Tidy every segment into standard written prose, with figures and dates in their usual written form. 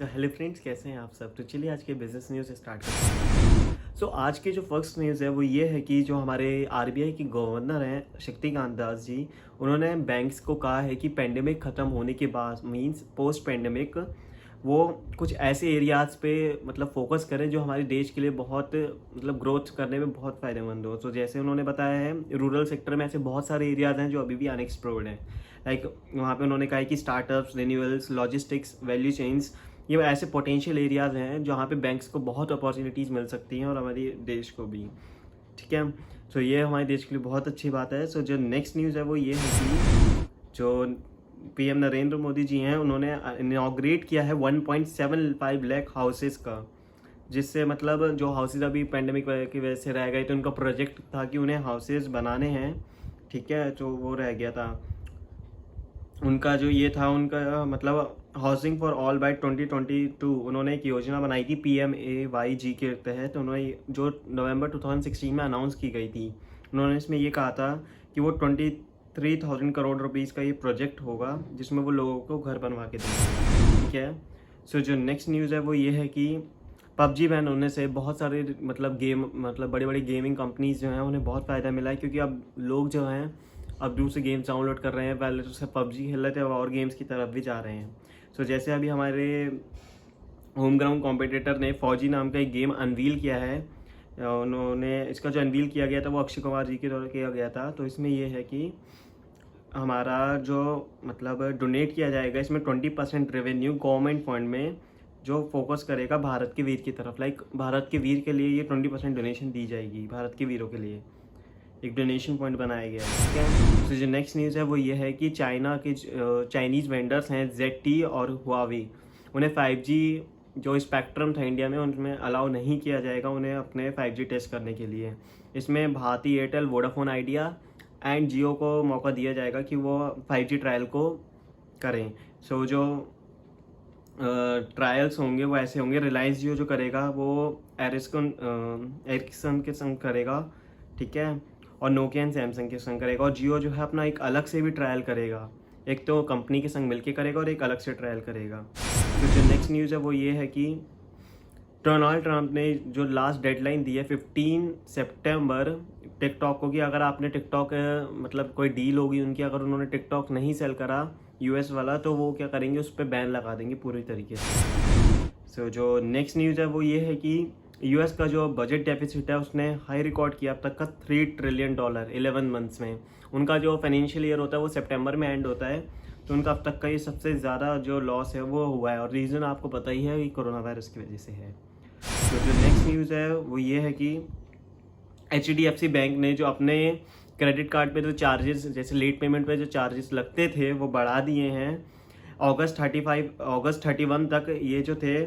तो hello friends, कैसे हैं आप सब। तो चलिए आज के बिजनेस न्यूज़ स्टार्ट करते हैं। आज की जो फर्स्ट न्यूज़ है वो ये है कि जो हमारे आरबीआई के गवर्नर हैं शक्तिकांत दास जी, उन्होंने बैंक्स को कहा है कि पेंडेमिक ख़त्म होने के बाद मींस पोस्ट पेंडेमिक वो कुछ ऐसे एरियाज़ पे मतलब फोकस करें जो हमारे देश के लिए बहुत मतलब ग्रोथ करने में बहुत फ़ायदेमंद हो। तो जैसे उन्होंने बताया है रूरल सेक्टर में ऐसे बहुत सारे एरियाज़ हैं जो अभी भी अनएक्सप्लोर्ड हैं। लाइक वहाँ पे उन्होंने कहा है कि startups, renewals, logistics, value chains, ये ऐसे पोटेंशियल एरियाज़ हैं जहाँ पे बैंक्स को बहुत अपॉर्चुनिटीज़ मिल सकती हैं और हमारे देश को भी। ठीक है, तो ये हमारे देश के लिए बहुत अच्छी बात है। जो नेक्स्ट न्यूज़ है वो ये है कि जो पीएम नरेंद्र मोदी जी हैं उन्होंने इनॉग्रेट किया है 1.75 लाख हाउसेस का, जिससे मतलब जो हाउसेज अभी पेंडेमिक की वजह से रह गए थे, उनका प्रोजेक्ट था कि उन्हें हाउसेज बनाने हैं। ठीक है, तो वो रह गया था उनका जो ये था उनका मतलब हाउसिंग फॉर ऑल बाय 2022। उन्होंने एक योजना बनाई थी PMAYG के तहत। उन्होंने जो नवंबर 2016 में अनाउंस की गई थी, उन्होंने इसमें ये कहा था कि वो 23,000 करोड़ रुपीज़ का ये प्रोजेक्ट होगा जिसमें वो लोगों को घर बनवा के देंगे। ठीक है, जो नेक्स्ट न्यूज़ है वो ये है कि पबजी बैन होने से बहुत सारे मतलब बड़ी बड़ी गेमिंग कंपनीज जो हैं उन्हें बहुत फ़ायदा मिला है, क्योंकि अब लोग जो हैं अब दूसरे गेम्स डाउनलोड कर रहे हैं। पहले तो सिर्फ पबजी खेल रहे थे, अब और गेम्स की तरफ भी जा रहे हैं। जैसे अभी हमारे होम ग्राउंड कॉम्पिटिटर ने फौजी नाम का एक गेम अनवील किया है। उन्होंने इसका जो अनवील किया गया था वो अक्षय कुमार जी के द्वारा किया गया था। तो इसमें ये है कि हमारा जो मतलब डोनेट किया जाएगा, इसमें 20% रेवेन्यू गवर्नमेंट फंड में जो फोकस करेगा भारत के वीर की तरफ। लाइक भारत के वीर के लिए ये 20% डोनेशन दी जाएगी, भारत के वीरों के लिए एक डोनेशन पॉइंट बनाया गया है। ठीक है, जो नेक्स्ट न्यूज़ है वो ये है कि चाइना के चाइनीज़ वेंडर्स हैं ZTE और हुआवी, उन्हें 5G जो स्पेक्ट्रम था इंडिया में उनमें अलाउ नहीं किया जाएगा उन्हें अपने 5G टेस्ट करने के लिए। इसमें Bharti Airtel, Vodafone Idea and Jio को मौका दिया जाएगा कि वो 5G ट्रायल को करें। जो ट्रायल्स होंगे वो ऐसे होंगे, रिलायंस जियो जो करेगा वो एरिक्सन के संग करेगा। ठीक है, और नोकिया एंड सैमसंग के संग करेगा, और जियो जो है अपना एक अलग से भी ट्रायल करेगा। एक तो कंपनी के संग मिलके करेगा और एक अलग से ट्रायल करेगा। तो जो नेक्स्ट न्यूज़ है वो ये है कि डोनाल्ड ट्रंप ने जो लास्ट डेडलाइन दी है 15 सितंबर टिकटॉक को, कि अगर आपने टिकटॉक मतलब कोई डील होगी उनकी, अगर उन्होंने टिकटॉक नहीं सेल करा US वाला, तो वो क्या करेंगे, उस पर बैन लगा देंगे पूरी तरीके से। जो नेक्स्ट न्यूज़ है वो ये है कि US का जो बजट डेफिसिट है उसने हाई रिकॉर्ड किया अब तक का $3 ट्रिलियन 11 मंथ्स में। उनका जो फाइनेंशियल ईयर होता है वो सितंबर में एंड होता है, तो उनका अब तक का ये सबसे ज़्यादा जो लॉस है वो हुआ है, और रीज़न आपको पता ही है कि कोरोना वायरस की वजह से है। तो जो नेक्स्ट न्यूज़ है वो ये है कि HDFC बैंक ने जो अपने क्रेडिट कार्ड पे जो चार्जेस, जैसे लेट पेमेंट पे जो चार्जेस लगते थे वो बढ़ा दिए हैं। अगस्त 31 तक ये जो थे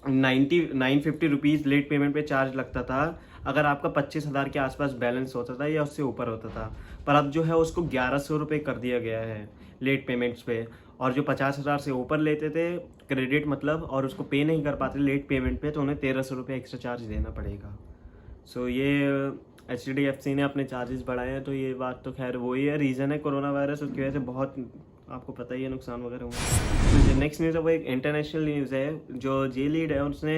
950 रुपीज़ लेट पेमेंट पे चार्ज लगता था अगर आपका 25,000 के आसपास बैलेंस होता था या उससे ऊपर होता था। पर अब जो है उसको 1100 रुपये कर दिया गया है लेट पेमेंट्स पे, और जो 50,000 से ऊपर लेते थे क्रेडिट मतलब, और उसको पे नहीं कर पाते लेट पेमेंट पे, तो उन्हें 1300 रुपये एक्स्ट्रा चार्ज देना पड़ेगा। ये HDFC ने अपने चार्जेस बढ़ाए हैं। तो ये बात तो खैर वही है, रीज़न है कोरोना वायरस, उसकी वजह से बहुत आपको पता ही है नुकसान वगैरह हुआ। तो जो नेक्स्ट न्यूज़ है वो एक इंटरनेशनल न्यूज़ है। जो J-Lead है उसने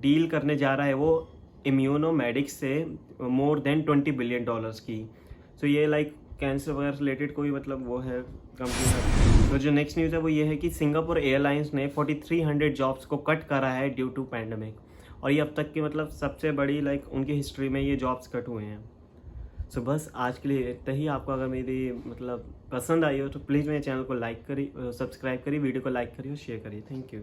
डील करने जा रहा है वो इम्यूनोमेडिक्स से मोर देन $20 बिलियन की। ये लाइक कैंसर वगैरह रिलेटेड कोई मतलब वो है कंपनी। तो जो नेक्स्ट न्यूज़ है वो ये है कि सिंगापुर एयरलाइंस ने 4300 जॉब्स को कट करा है ड्यू टू पैंडमिक, और ये अब तक की मतलब सबसे बड़ी लाइक उनकी हिस्ट्री में ये जॉब्स कट हुए हैं। बस आज के लिए इतना ही। आपको अगर मेरी मतलब पसंद आई हो तो प्लीज़ मेरे चैनल को लाइक करिए, सब्सक्राइब करिए, वीडियो को लाइक करिए और शेयर करिए। Thank you.